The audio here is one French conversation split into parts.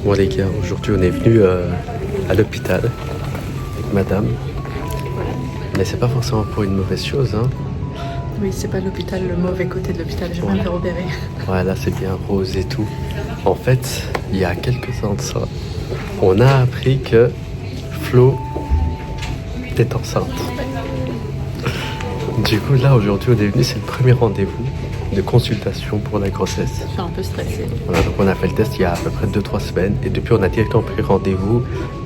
Bon les gars, aujourd'hui on est venu à l'hôpital avec madame. Mais c'est pas forcément pour une mauvaise chose, hein. Oui, c'est pas l'hôpital, le mauvais côté de l'hôpital, je vais me faire opérer. Ouais, là c'est bien rose et tout. En fait, il y a quelques ans de ça, on a appris que Flo est enceinte. Du coup là aujourd'hui on est venu, c'est le premier rendez-vous de consultation pour la grossesse. Je suis un peu stressée. Voilà, donc on a fait le test il y a à peu près 2-3 semaines et depuis on a directement pris rendez-vous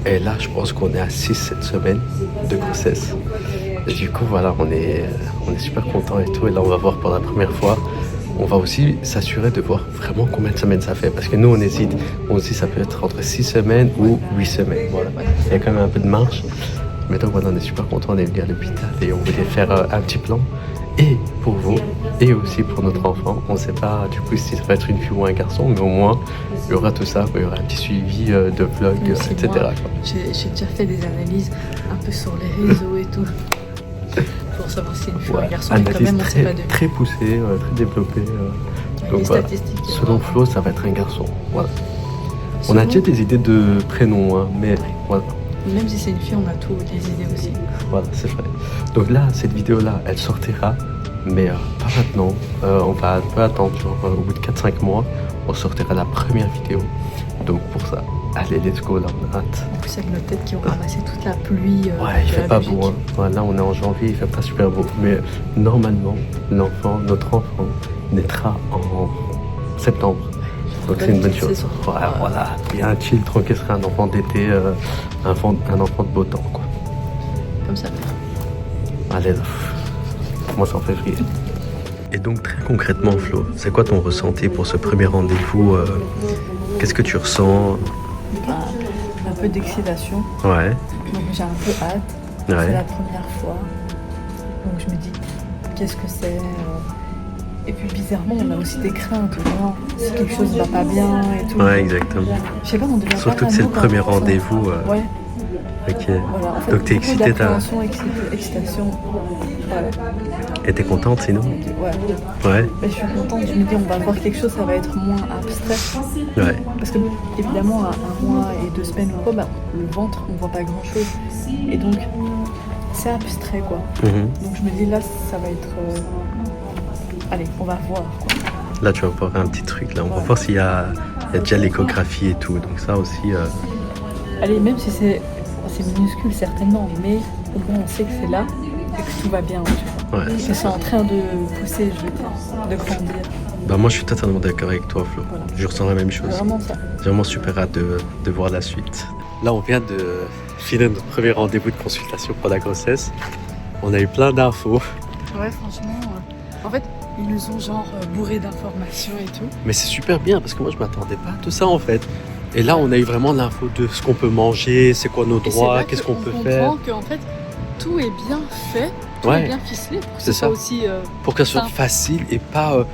et là je pense qu'on est à 6-7 semaines de grossesse. Et du coup voilà, on est super content et tout, et là on va voir pour la première fois. On va aussi s'assurer de voir vraiment combien de semaines ça fait, parce que nous on hésite, on se dit ça peut être entre 6 semaines ou 8 semaines, voilà. Il y a quand même un peu de marge, mais donc voilà, on est super content, on est venu à l'hôpital et on voulait faire un petit plan. Et pour vous, et aussi pour notre enfant, on ne sait pas du coup si ça va être une fille ou un garçon, mais au moins il y aura tout ça, il y aura un petit suivi de vlog, etc. J'ai déjà fait des analyses un peu sur les réseaux et tout, pour savoir si une fille ou un garçon, mais quand même on ne sait pas de... Très poussée, très développée. Donc les voilà. statistiques. Selon Flo, ça va être un garçon. Voilà. On a déjà des idées de prénoms, hein, mais voilà. Même si c'est une fille, on a tout des idées aussi. Voilà, c'est vrai. Donc là, cette vidéo-là, elle sortira, mais pas maintenant. On va un peu attendre, genre au bout de 4-5 mois, on sortira la première vidéo. Donc pour ça, allez, let's go, là, on a hâte. En plus, avec notre tête qui ont ramassé toute la pluie. Ouais, il fait pas beau, hein. Voilà, là, on est en janvier, il fait pas super beau. Mais normalement, notre enfant, naîtra en septembre. Donc c'est une bonne chose. Ouais, voilà, bien chill, tranquille, serait un enfant d'été, un enfant de beau temps, quoi. Comme ça. Allez, moi c'est en février. Et donc très concrètement, Flo, c'est quoi ton ressenti pour ce premier rendez-vous? Qu'est-ce que tu ressens? Un peu d'excitation. Ouais. Donc j'ai un peu hâte. Ouais. C'est la première fois. Donc je me dis, qu'est-ce que c'est? Et puis bizarrement, on a aussi des craintes, vraiment, si quelque chose va pas bien et tout. Ouais, exactement. Je sais pas, on devient surtout que c'est le premier rendez-vous. Ouais. Ok. Voilà, en fait, donc t'es excitée, excitation. Voilà. Et t'es contente sinon? Ouais. Ouais. Mais je suis contente, je me dis on va voir quelque chose, ça va être moins abstrait. Ouais. Parce que évidemment, à 1 mois et 2 semaines ou quoi, bah, le ventre, on voit pas grand chose. Et donc, c'est abstrait quoi. Donc je me dis là, ça va être... Allez, on va voir quoi. Là tu vas voir un petit truc là, on va voir s'il y a déjà l'échographie et tout, donc ça aussi... Allez, même si c'est minuscule certainement, mais au moins on sait que c'est là et que tout va bien, tu vois. Ouais. Que c'est en train de pousser, je veux dire, de grandir. Bah moi je suis totalement d'accord avec toi, Flo. Voilà. Je ressens la même chose. C'est vraiment ça. J'ai vraiment super hâte de voir la suite. Là on vient de finir notre premier rendez-vous de consultation pour la grossesse. On a eu plein d'infos. Ouais, franchement, en fait, ils nous ont genre bourré d'informations et tout. Mais c'est super bien parce que moi je m'attendais pas à tout ça en fait. Et là on a eu vraiment l'info de ce qu'on peut manger, c'est quoi nos droits, qu'est-ce qu'on peut faire. On comprend qu'en fait tout est bien fait, tout est bien ficelé pour que ce soit aussi pour que ce soit facile et pas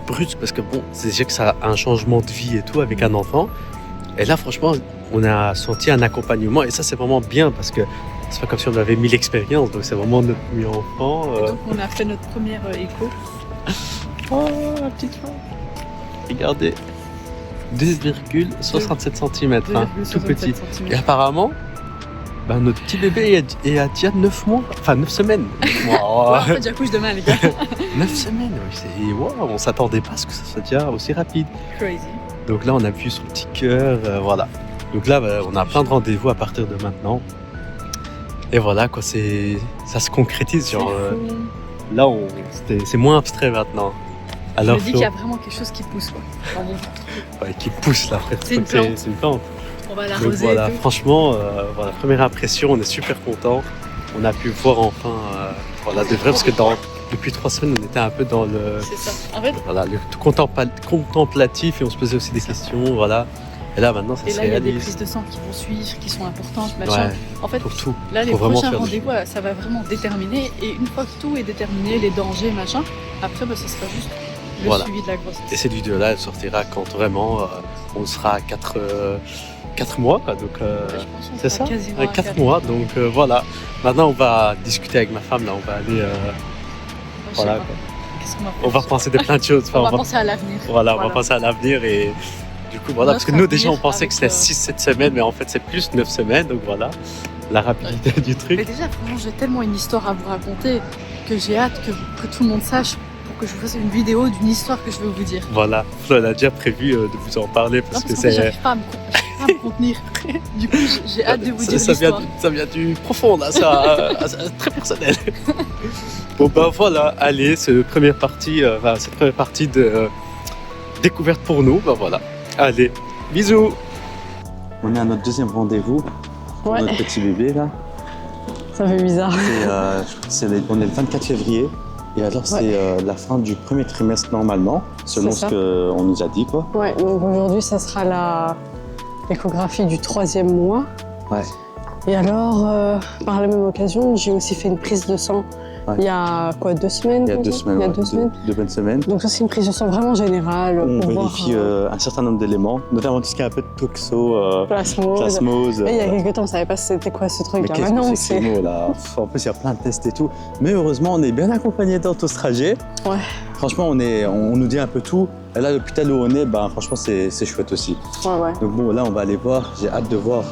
brut, parce que bon, c'est déjà que ça a un changement de vie et tout avec un enfant. Et là franchement on a senti un accompagnement et ça c'est vraiment bien parce que c'est pas comme si on avait 1000 expériences, donc c'est vraiment notre mieux enfant. Donc on a fait notre première écho. Oh la petite femme. Regardez. 2,67 cm, hein, tout petit. Et apparemment, bah, notre petit bébé est à déjà 9 mois, enfin 9 semaines. En fait, j'accouche demain, les gars. 9 semaines, oui, wow, on s'attendait pas à ce que ça soit déjà aussi rapide. Crazy. Donc là, on a vu son petit cœur, voilà. Donc là, bah, on a plein de rendez-vous à partir de maintenant. Et voilà, quoi, ça se concrétise. Genre, là, c'est moins abstrait maintenant. Alors, je me dis qu'il y a vraiment quelque chose qui pousse, quoi, dans mon ventre. Ouais, qui pousse là, frère. C'est une plante. C'est une plante. On va l'arroser. Voilà, franchement, voilà, première impression, on est super content. On a pu voir enfin, voilà, de vrai, parce que depuis 3 semaines, on était un peu dans le. C'est ça. En fait. Voilà, le contemplatif et on se posait aussi des questions, voilà. Et là, maintenant, ça se réalise. Et là, il y a des prises de sang qui vont suivre, qui sont importantes, machin. Ouais, en fait, pour tout. Là, les prochains rendez-vous, ça va vraiment déterminer. Et une fois que tout est déterminé, les dangers, machin, après, bah, ce sera juste le suivi de la grossesse. Et cette vidéo-là, elle sortira quand vraiment on sera à 4 mois, quoi. Donc, c'est ça, 4 mois. Donc voilà. Maintenant, on va discuter avec ma femme. Là, on va aller. Voilà. Quoi. Qu'est-ce qu'on va faire? On va penser de plein de choses. On va penser à l'avenir. Voilà, on va penser à l'avenir et du coup, voilà, parce que nous, déjà, on pensait que c'était 6-7 semaines, mais en fait, c'est plus 9 semaines, donc voilà, la rapidité du truc. Mais déjà, vraiment, j'ai tellement une histoire à vous raconter que j'ai hâte que tout le monde sache pour que je vous fasse une vidéo d'une histoire que je vais vous dire. Voilà, Flo, elle a déjà prévu de vous en parler parce que c'est... J'arrive pas à me contenir. Du coup, j'ai hâte de vous dire l'histoire. Ça vient du profond, là, ça, très personnel. Bon, ben voilà, allez, c'est cette première partie de découverte pour nous, ben voilà. Allez, bisous. On est à notre deuxième rendez-vous pour notre petit bébé, là. Ça fait bizarre. On est le 24 février. Et alors, c'est la fin du premier trimestre normalement, selon ce qu'on nous a dit, quoi. Ouais, donc aujourd'hui, ça sera l'échographie du 3e mois. Ouais. Et alors, par la même occasion, j'ai aussi fait une prise de sang il y a quoi, 2 semaines? Il y a 2 semaines, il y a 2 semaines. 2 bonnes semaines. Donc ça, c'est une prise de sang vraiment générale. On pour vérifie voir, un certain nombre d'éléments, notamment tout ce qui est un peu de toxo, plasmose. Et il y a quelques temps, on ne savait pas c'était quoi ce truc. Mais qu'est-ce que c'est que ces mots, là? En plus, il y a plein de tests et tout. Mais heureusement, on est bien accompagnés dans tout ce trajet. Ouais. Franchement, on nous dit un peu tout. Et là, l'hôpital où on est, franchement, c'est chouette aussi. Ouais. Donc bon, là, on va aller voir. J'ai hâte de voir.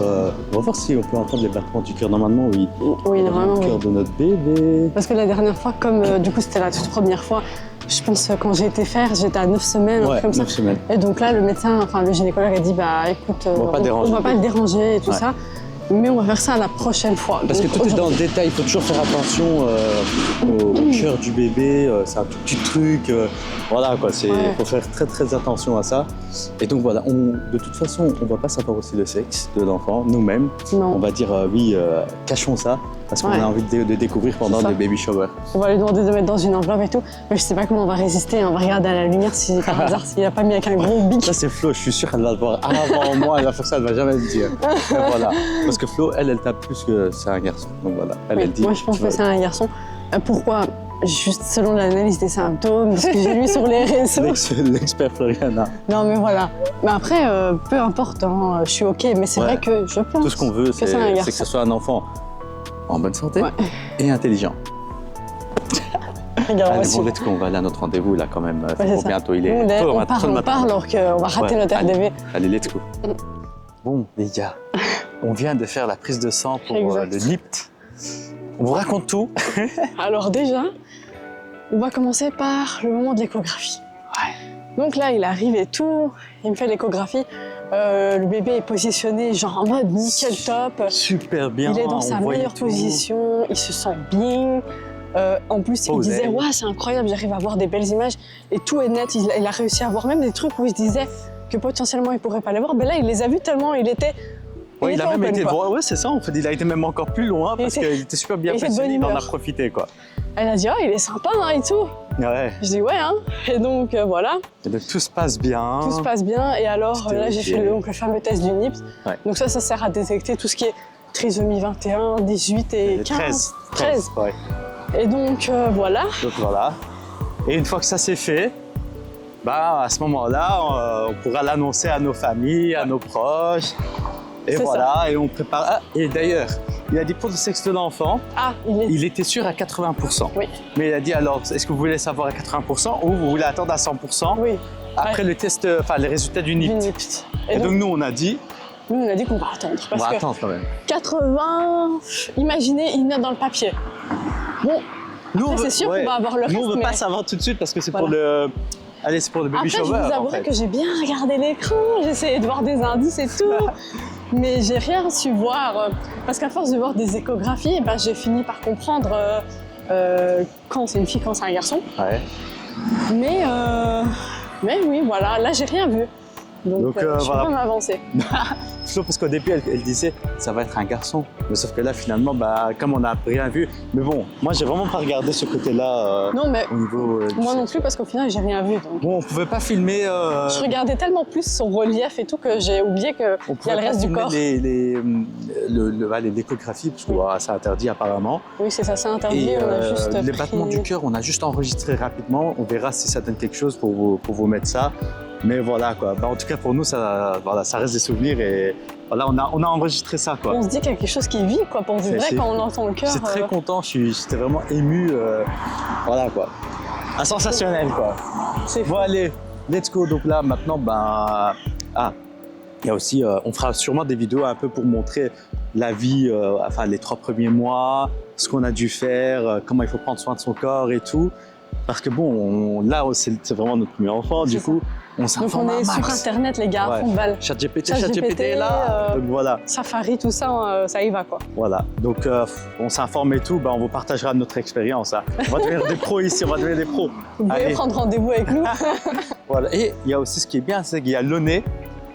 On va voir si on peut entendre les battements du cœur. Normalement, oui. Oui, normalement, le cœur de notre bébé. Parce que la dernière fois, comme du coup, c'était la toute première fois, je pense quand j'ai été faire, j'étais à 9 semaines, Ouais, comme 9 ça. semaines. Et donc là, le médecin, enfin le gynécologue a dit, écoute, on va pas le déranger et tout ça. Mais on va faire ça la prochaine fois. Parce que tout est dans le détail, il faut toujours faire attention au cœur du bébé, c'est un tout petit truc, voilà quoi, il faut faire très très attention à ça. Et donc voilà, de toute façon, on ne va pas savoir aussi le sexe de l'enfant, nous-mêmes. On va dire cachons ça, parce qu'on a envie de découvrir pendant le baby shower. On va lui demander de mettre dans une enveloppe et tout, mais je sais pas comment on va résister, on va regarder à la lumière si par hasard s'il n'a pas mis avec un gros bic. Ça c'est Flo, je suis sûr qu'elle va le voir avant moi, elle va faire ça, elle va jamais le dire. Et voilà. Parce que Flo, elle tape plus que c'est un garçon. Donc voilà, elle dit. Moi je pense que c'est un garçon. Pourquoi? Juste selon l'analyse des symptômes, ce que j'ai lu sur les réseaux. L'expert Floriana. Non mais voilà. Mais après, peu importe, je suis ok, mais c'est vrai que je pense. Tout ce qu'on veut, c'est que ce soit un enfant en bonne santé et intelligent. Regarde, allez, bon, let's go, on va aller à notre rendez-vous là quand même. Bientôt, il est tôt. On part alors qu'on va rater notre RDV. Allez, let's go. Bon, les gars, on vient de faire la prise de sang pour le NIPT. On vous raconte tout. Alors déjà, on va commencer par le moment de l'échographie. Donc là, il arrive et tout, il me fait l'échographie. Le bébé est positionné genre en mode nickel top. Super bien. Il est dans sa meilleure position, il se sent bien. En plus, il disait ouais, c'est incroyable, j'arrive à voir des belles images et tout est net. Il a réussi à voir même des trucs où il se disait que potentiellement il pourrait pas les voir. Mais là, il les a vus tellement, il était. Ouais, il a même été voir. Ouais, c'est ça. En fait, il a été même encore plus loin parce qu'il était super bien positionné. Il en a profité, quoi. Elle a dit il est sympa hein, et tout. Ouais. Je dis ouais hein. Et donc voilà. Et donc, tout se passe bien. Tout se passe bien. Et alors là, j'ai fait le fameux test du NIPT. Ouais. Donc ça sert à détecter tout ce qui est trisomie 21, 18 et 15. 13. Ouais. Et donc voilà. Donc voilà. Et une fois que ça c'est fait, à ce moment-là, on pourra l'annoncer à nos familles, à nos proches. Et voilà, et on prépare. Ah, et d'ailleurs, il a dit pour le sexe de l'enfant, il était sûr à 80%. Oui. Mais il a dit alors, est-ce que vous voulez savoir à 80% ou vous voulez attendre à 100% après le test, les résultats du NIPT. Et donc nous on a dit qu'on va attendre. Parce on va attendre quand même. 80, imaginez, il note dans le papier. Bon, c'est sûr qu'on va avoir le reste. Nous on ne veut pas savoir tout de suite parce que c'est pour le. Allez, c'est pour le baby shower. Après, je vous avouerai que j'ai bien regardé l'écran, j'ai essayé de voir des indices et tout, mais j'ai rien su voir. Parce qu'à force de voir des échographies, j'ai fini par comprendre quand c'est une fille, quand c'est un garçon. Ouais. Mais oui, voilà, là j'ai rien vu. Donc je peux pas m'avancer. Sauf parce qu'au début, elle disait ça va être un garçon. Mais sauf que là, finalement, comme on n'a rien vu. Mais bon, moi, j'ai vraiment pas regardé ce côté-là non, mais au niveau. Moi non plus, parce qu'au final, j'ai rien vu. Donc. Bon, on pouvait pas filmer. Je regardais tellement plus son relief et tout que j'ai oublié qu'il y a le reste du corps. Les échographies, parce que c'est interdit apparemment. Oui, c'est ça, c'est interdit. Et, on a juste les battements du cœur, on a juste enregistré rapidement. On verra si ça donne quelque chose pour vous mettre ça. Mais voilà quoi. En tout cas pour nous ça reste des souvenirs et voilà on a enregistré ça quoi. On se dit quelque chose qui vit quoi pour du vrai quand on entend le cœur. J'étais très content, j'étais vraiment ému. Voilà quoi. Un sensationnel quoi. Bon allez, let's go. Donc là maintenant Ah, il y a aussi, on fera sûrement des vidéos un peu pour montrer la vie, enfin les 3 premiers mois, ce qu'on a dû faire, comment il faut prendre soin de son corps et tout. Parce que bon, là, c'est vraiment notre premier enfant, du coup, on s'informe Donc on est sur Internet, les gars, à fond de balle. ChatGPT est là, donc voilà. Safari, tout ça, ça y va quoi. Voilà, donc on s'informe et tout, on vous partagera notre expérience. Hein. On va devenir des pros ici, on va devenir des pros. Vous pouvez prendre rendez-vous avec nous. Voilà. Et il y a aussi ce qui est bien, c'est qu'il y a l'ONE,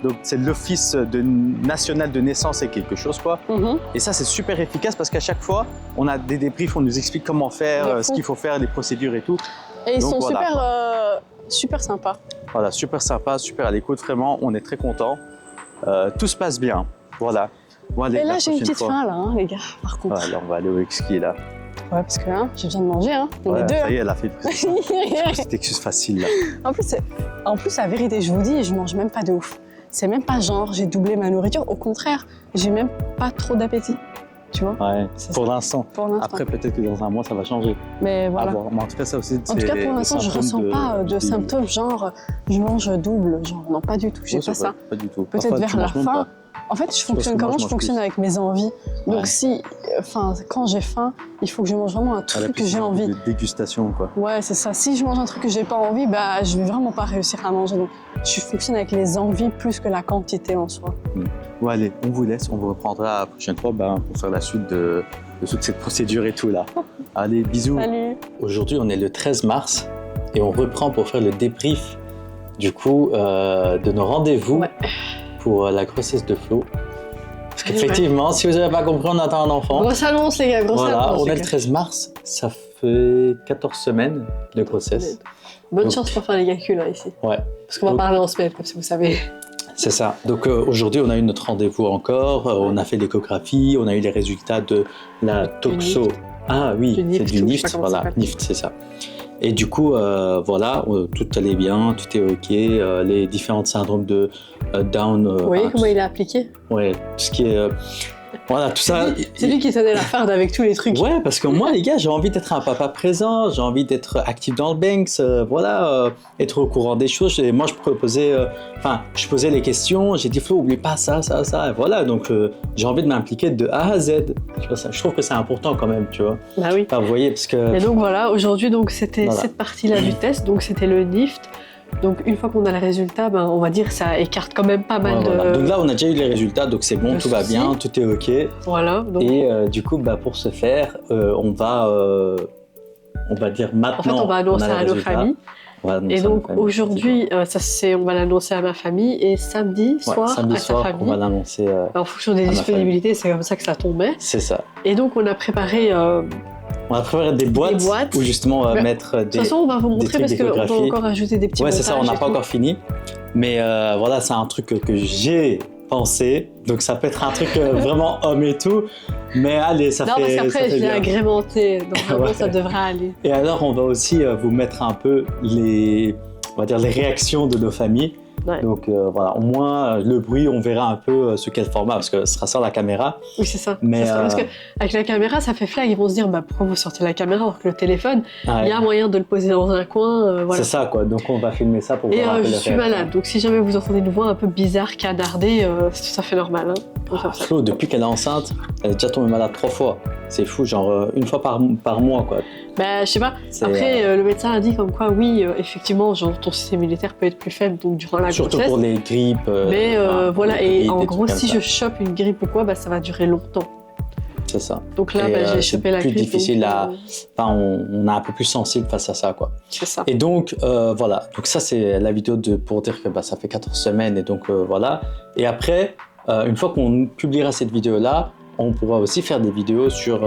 donc c'est l'Office national de naissance et quelque chose quoi. Et ça c'est super efficace parce qu'à chaque fois, on a des débriefs, on nous explique comment faire, ce qu'il faut faire, les procédures et tout. Et ils sont super sympas. Voilà, super sympa, super à l'écoute, vraiment, on est très contents. Tout se passe bien, voilà. Bon, allez, et là j'ai une petite faim là, hein, les gars, par contre. Voilà, on va aller au exquis là. Ouais, parce que j'ai besoin de manger, hein. On est deux. Ça y est, elle a fait une petite excuse facile là. En plus, la vérité, je vous dis, je mange même pas de ouf. C'est même pas genre j'ai doublé ma nourriture, au contraire, j'ai même pas trop d'appétit. Tu vois? Ouais, pour l'instant. Pour Après, peut-être que dans un mois, ça va changer. Mais voilà. Mais en tout cas, ça aussi, en tout cas, pour l'instant, je ressens pas de symptômes genre je mange double. Genre, non, pas du tout, j'ai pas ça. Pas du tout. Peut-être vers la fin. En fait, je fonctionne avec mes envies. Donc quand j'ai faim, il faut que je mange vraiment un truc que j'ai envie. De dégustation, quoi. Ouais, c'est ça. Si je mange un truc que j'ai pas envie, je vais vraiment pas réussir à manger. Donc, je fonctionne avec les envies plus que la quantité en soi. Bon, allez, on vous laisse. On vous reprendra la prochaine fois pour faire la suite de toute cette procédure et tout là. Allez, bisous. Salut. Aujourd'hui, on est le 13 mars et on reprend pour faire le débrief du coup de nos rendez-vous. Pour la grossesse de Flo. Parce qu'effectivement, si vous n'avez pas compris, on attend un enfant. Grosse annonce, les gars, grosse annonce. On est le 13 mars, ça fait 14 semaines de grossesse. Bonne chance pour faire les calculs là, ici. Ouais. Parce qu'on va parler en semaine, comme si vous savez. C'est ça. Donc aujourd'hui, on a eu notre rendez-vous encore, on a fait l'échographie, on a eu les résultats de la toxo. Ah oui, c'est du NIFT, voilà, NIFT, c'est ça. Et du coup, voilà, tout allait bien, tout est OK. Les différents syndromes de Down. Vous voyez comment il a appliqué? Ouais, tout ce qui est. Voilà, tout ça. C'est lui qui tenait la farde avec tous les trucs. Ouais, parce que moi, les gars, j'ai envie d'être un papa présent, j'ai envie d'être actif dans le Banks, être au courant des choses. Et moi, je posais les questions, j'ai dit, Flo, oublie pas ça, et voilà. Donc, j'ai envie de m'impliquer de A à Z. Tu vois, ça, je trouve que c'est important quand même, tu vois. Bah oui. Enfin, vous voyez, parce que. Et donc, voilà, aujourd'hui, c'était cette partie-là du test, donc c'était le NIFT. Donc une fois qu'on a le résultat, on va dire que ça écarte quand même pas mal de... Voilà. Donc là, on a déjà eu les résultats, donc c'est bon, tout va bien, tout est OK. Voilà. Donc... Et du coup, pour ce faire, on va dire maintenant... En fait, on va annoncer à nos familles. Et donc aujourd'hui, on va l'annoncer à ma famille et samedi soir à ta famille. On va l'annoncer en fonction des disponibilités, c'est comme ça que ça tombait. C'est ça. Et donc on a préparé... On va préparer des boîtes où justement on va mettre des. De toute façon, on va vous montrer parce qu'on va encore ajouter des petits montages. Ouais, c'est ça, on n'a pas encore fini. Mais voilà, c'est un truc que j'ai pensé. Donc ça peut être un truc vraiment homme et tout. Mais allez, ça fait. Non, parce qu'après, je l'ai agrémenté. Donc vraiment, ça devrait aller. Et alors, on va aussi vous mettre un peu les réactions de nos familles. Ouais. Donc voilà, au moins le bruit, on verra un peu sous quel format, parce que ce sera ça la caméra. Oui, c'est ça. Mais parce qu'avec la caméra, ça fait flag, ils vont se dire pourquoi vous sortez la caméra alors que le téléphone, il y a moyen de le poser dans un coin. Voilà. C'est ça, quoi. Donc on va filmer ça pour voir un peu je suis malade, donc si jamais vous entendez une voix un peu bizarre, canardée, c'est tout à fait normal. Hein. Flo, depuis qu'elle est enceinte, elle est déjà tombée malade 3 fois. C'est fou, genre une fois par mois, quoi. Je sais pas. Après, le médecin a dit comme quoi, oui, effectivement, genre ton système immunitaire peut être plus faible, donc durant la grossesse. Surtout pour les grippes. Mais voilà, et en gros, si je chope une grippe ou quoi, ça va durer longtemps. C'est ça. Donc là, j'ai chopé la grippe. C'est plus difficile on est un peu plus sensible face à ça, quoi. C'est ça. Et donc, voilà. Donc ça, c'est la vidéo pour dire que ça fait 14 semaines, et donc voilà. Et après, une fois qu'on publiera cette vidéo-là, on pourra aussi faire des vidéos sur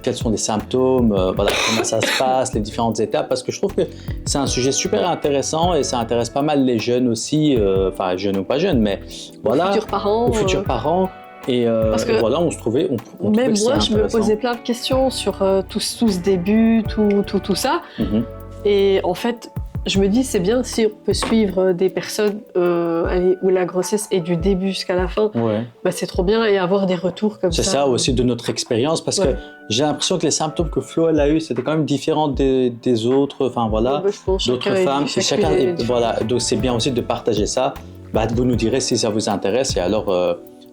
quels sont les symptômes, comment ça se passe, les différentes étapes, parce que je trouve que c'est un sujet super intéressant et ça intéresse pas mal les jeunes aussi, jeunes ou pas jeunes, mais voilà, aux futurs parents. Et voilà, on trouvait même moi, je me posais plein de questions sur tout ce début, tout ça. Et en fait, je me dis, c'est bien si on peut suivre des personnes où la grossesse est du début jusqu'à la fin. Ouais. C'est trop bien, et avoir des retours comme ça. C'est ça aussi de notre expérience, parce que j'ai l'impression que les symptômes que Flo elle a eu, c'était quand même différent des autres, d'autres femmes. Voilà. Donc c'est bien aussi de partager ça. vous nous direz si ça vous intéresse et alors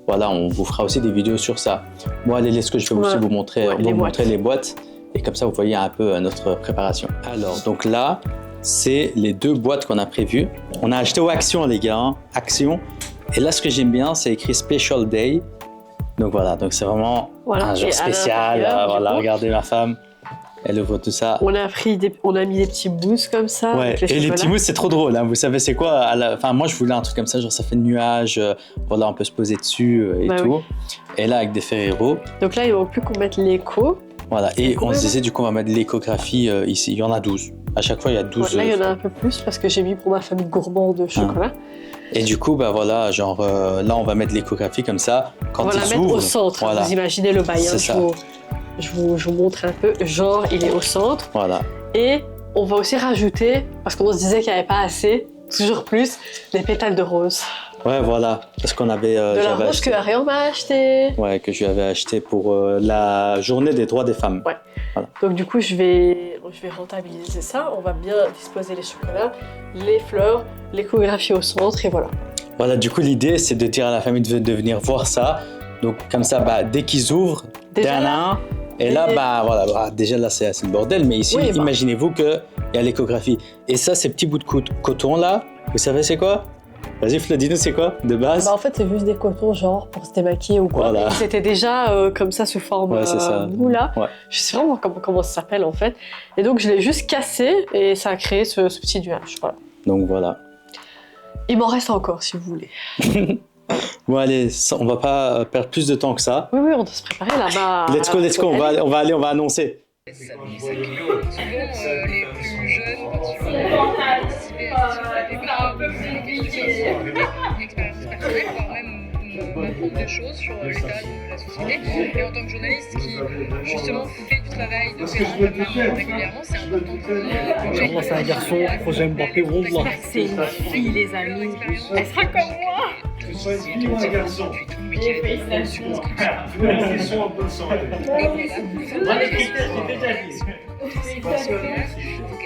voilà, on vous fera aussi des vidéos sur ça. Moi, allez, ce que je vais aussi vous montrer, les boîtes et comme ça vous voyez un peu notre préparation. Alors donc là, c'est les 2 boîtes qu'on a prévues. On a acheté au Action les gars, hein, Action. Et là, ce que j'aime bien, c'est écrit Special Day. Donc voilà, donc c'est vraiment un jour spécial. Voilà, regardez ma femme. Elle ouvre tout ça. On a mis des petits mousses comme ça. Ouais. Et les petits mousses, c'est trop drôle. Hein. Vous savez, c'est quoi Enfin, moi, je voulais un truc comme ça, genre ça fait nuage. Voilà, on peut se poser dessus et tout. Oui. Et là, avec des Ferrero. Donc là, il ne manque plus qu'on mette l'écho. Voilà. Et on se disait, du coup, on va mettre l'échographie ici. Il y en a 12. À chaque fois, il y a 12. Là, il y en a un peu plus parce que j'ai mis pour ma famille gourmand de chocolat. Et du coup, bah voilà, genre là, on va mettre l'échographie comme ça. Quand on va la mettre au centre. Voilà. Vous imaginez le bail. C'est ça. Je vous montre un peu, genre il est au centre. Voilà. Et on va aussi rajouter, parce qu'on se disait qu'il n'y avait pas assez, toujours plus, des pétales de rose. Ouais, voilà, parce qu'on avait... de la rose que Ariane m'a acheté. Ouais, que je lui avais acheté pour la journée des droits des femmes. Ouais. Voilà. Donc du coup, je vais rentabiliser ça. On va bien disposer les chocolats, les fleurs, l'échographie au centre et voilà. Voilà, du coup, l'idée, c'est de dire à la famille de venir voir ça. Donc comme ça, bah, dès qu'ils ouvrent, déjà là, et là, voilà, déjà là, c'est le bordel. Mais ici, imaginez-vous qu'il y a l'échographie. Et ça, ces petits bouts de coton là, vous savez c'est quoi? Vas-y Flo, dis-nous c'est quoi de base? En fait, c'est juste des cotons genre pour se démaquiller ou quoi. Voilà. C'était déjà comme ça sous forme bout là. Ouais. Je sais vraiment comment ça s'appelle en fait. Et donc je l'ai juste cassé et ça a créé ce petit nuage. Voilà. Donc voilà. Il m'en reste encore si vous voulez. Bon allez, on va pas perdre plus de temps que ça. Oui, on doit se préparer là-bas. Let's go, on va annoncer. Souvent, les plus jeunes, quand ils vont participer à ce départ, un peu plus compliqué, une expérience personnelle, voire même m'apprendre des choses sur l'état de la société. Et en tant que journaliste qui, justement, fait du travail de terrain régulièrement, c'est important pour nous. Moi, c'est un garçon, projet Mbappé, Wallah. C'est une fille, les amis. Elle sera comme moi. Que ce soit une fille ou un garçon. Et félicitations. Ils sont en bonne santé.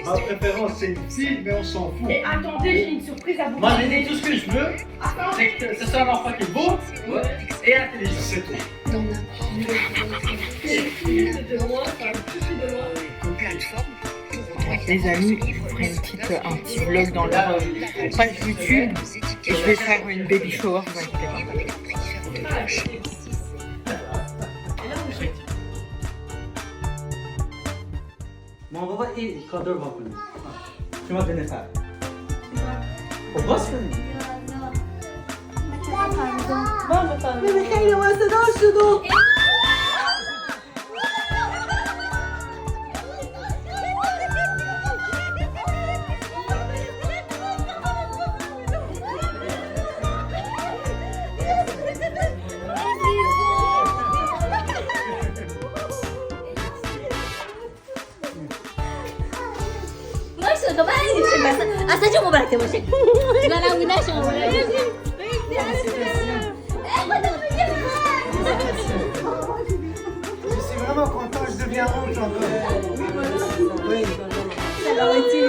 Ma préférence, c'est une fille, mais on s'en fout. Et attendez, j'ai une surprise à vous. Moi, j'ai dit tout ce que je veux, c'est que ce soit un enfant qui est beau et intelligent, c'est tout. Les amis feront un petit vlog dans leur page YouTube et je vais faire une baby shower, vous inquiétez pas. ما بابا این کادر واکنید شما بنفر خب باز کنید ببین خیلی واسدار شدو اصلا چه مبارکه باشه منم نشم Je suis vraiment content, je deviens rouge encore. Oui. سلامتی